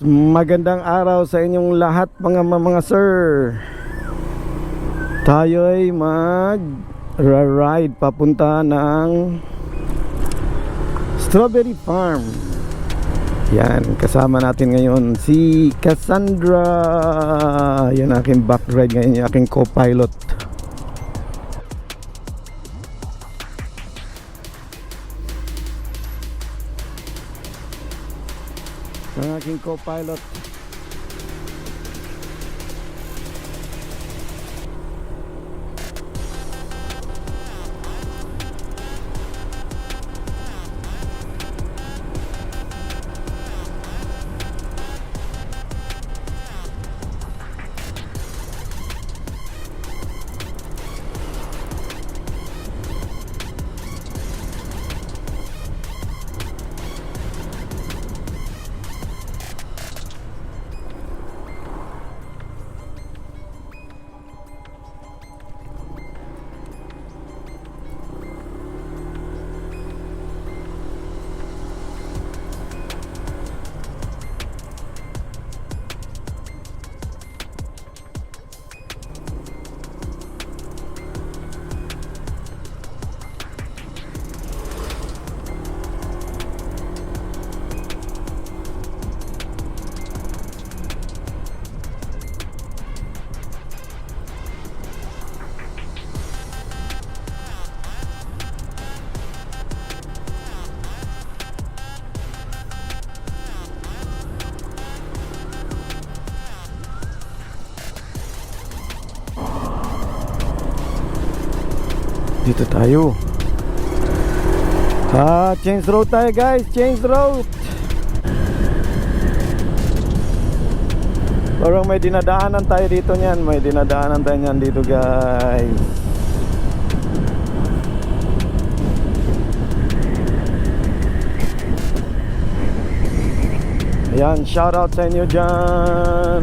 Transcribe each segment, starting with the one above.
Magandang araw sa inyong lahat mga sir. Tayo'y mag-ride papunta ng Strawberry Farm. Yan, kasama natin ngayon si Cassandra. Yan aking back ride ngayon, yung aking co-pilot. Ang aking co-pilot. Dito tayo. Change road tayo guys. Change road. Parang may dinadaanan tayo dito niyan. May dinadaanan tayo niyan dito guys. Ayan, shout out sa inyo dyan.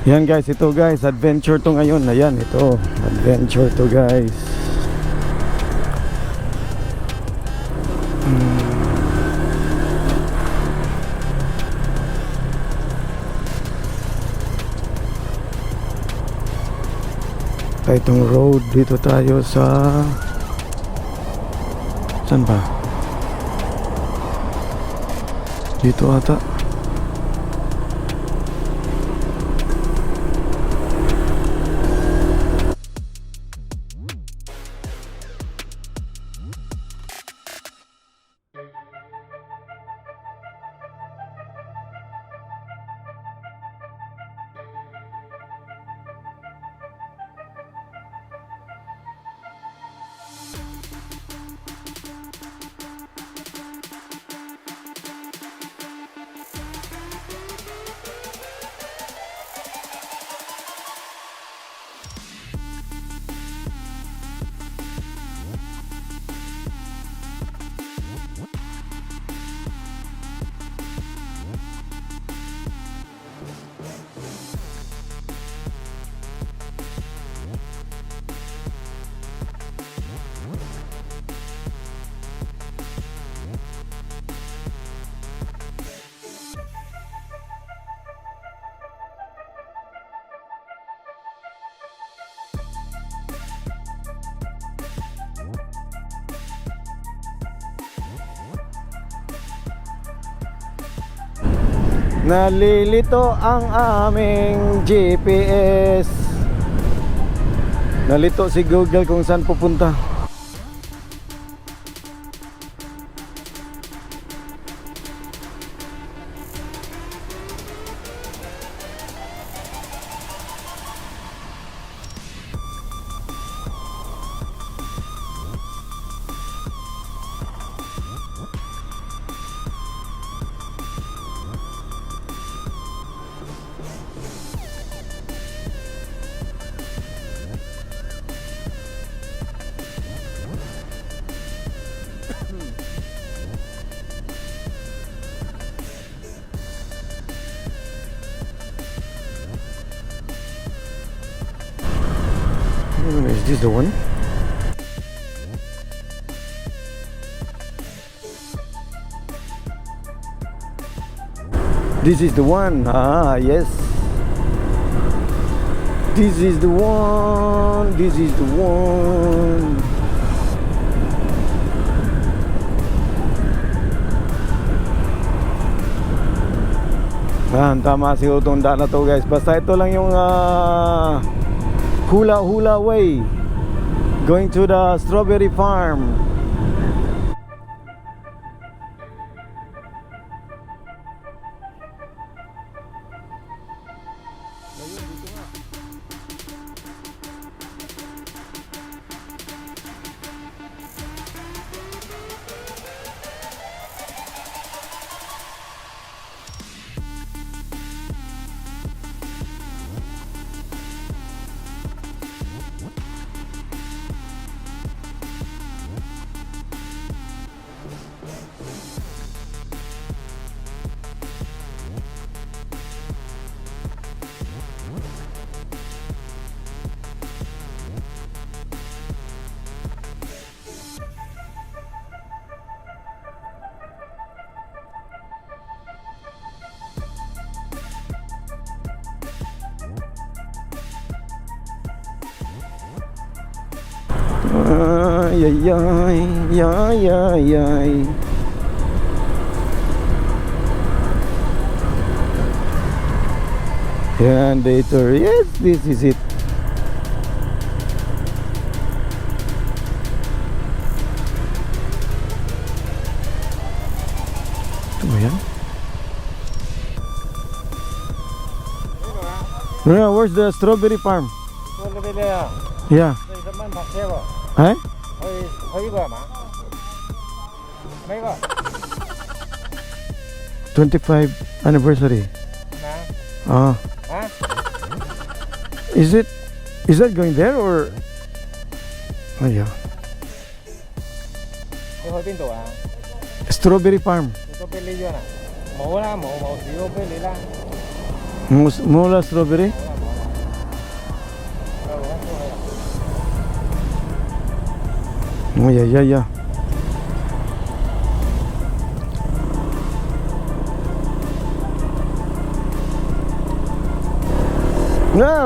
Yan guys, ito guys, adventure to ngayon. Ayan, ito, adventure to guys. Itong road, dito tayo sa saan ba? Dito ata. Nalilito ang aming GPS. Nalito si Google kung saan pupunta. Is this the one? This is the one. Ah, yes. This is the one. This is the one. Tama si utong daan na to, guys. Basta ito lang yung Hula Hula Way going to the strawberry farm. Ay, ay, ay, ay, ay, ay. Yan, later. Yes, this is it. Ito ba yan? Yeah, where's the strawberry farm? Yeah. Huh? 25 anniversary. Is that going there or? Oh yeah. Strawberry farm. Mula strawberry. Oh yeah, yeah, yeah.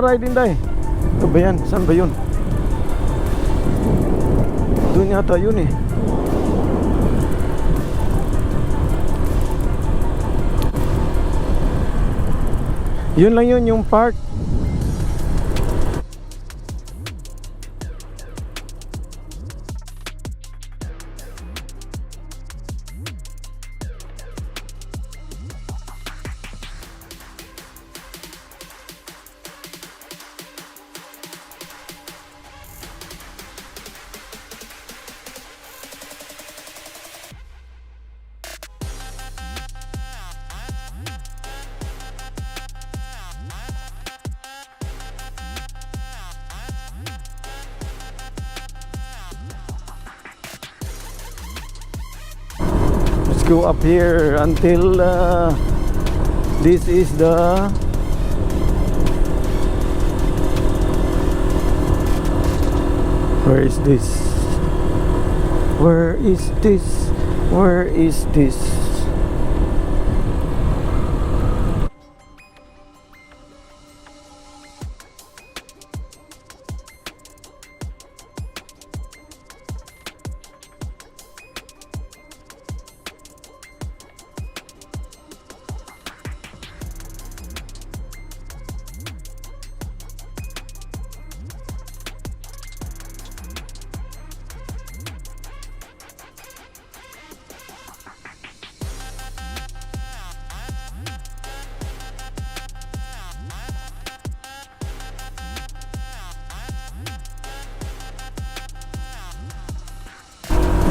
Right in day. Ito ba yan? Saan ba yun? Doon yata yun eh. Yun lang yun, yung park. Go up here until this is the where is this? Where is this? Where is this?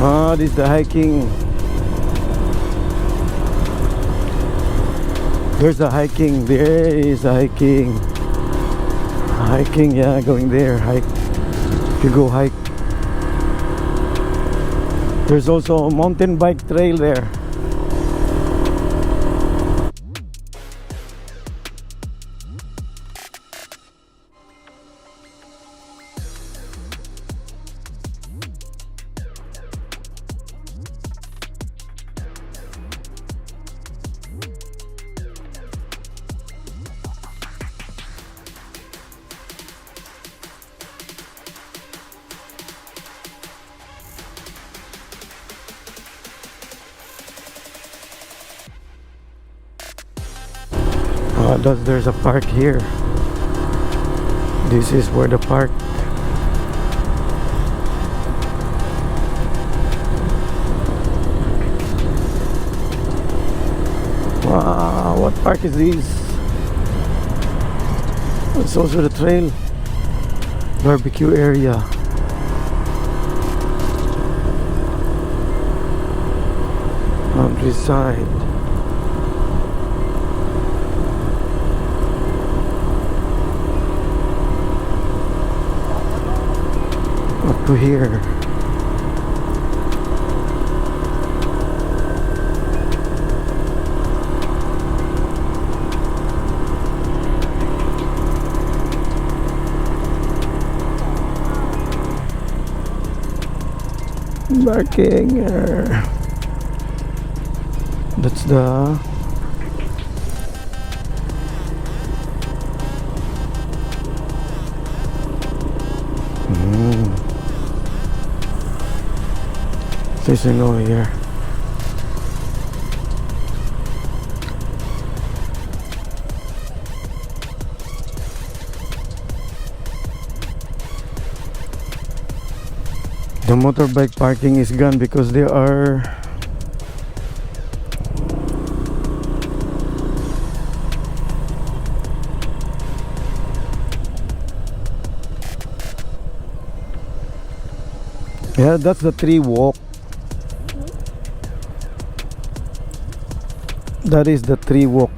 Ah, this is the hiking. There's a hiking. There is a hiking. Hiking, yeah, going there. Hike. You go hike. There's also a mountain bike trail there. There's a park here. This is where the park. Wow, what park is this? It's also the trail. Barbecue area. Countryside. Up to here. Barking. That's the station over here. The motorbike parking is gone because there are yeah, that's the tree walk. That is the tree walk.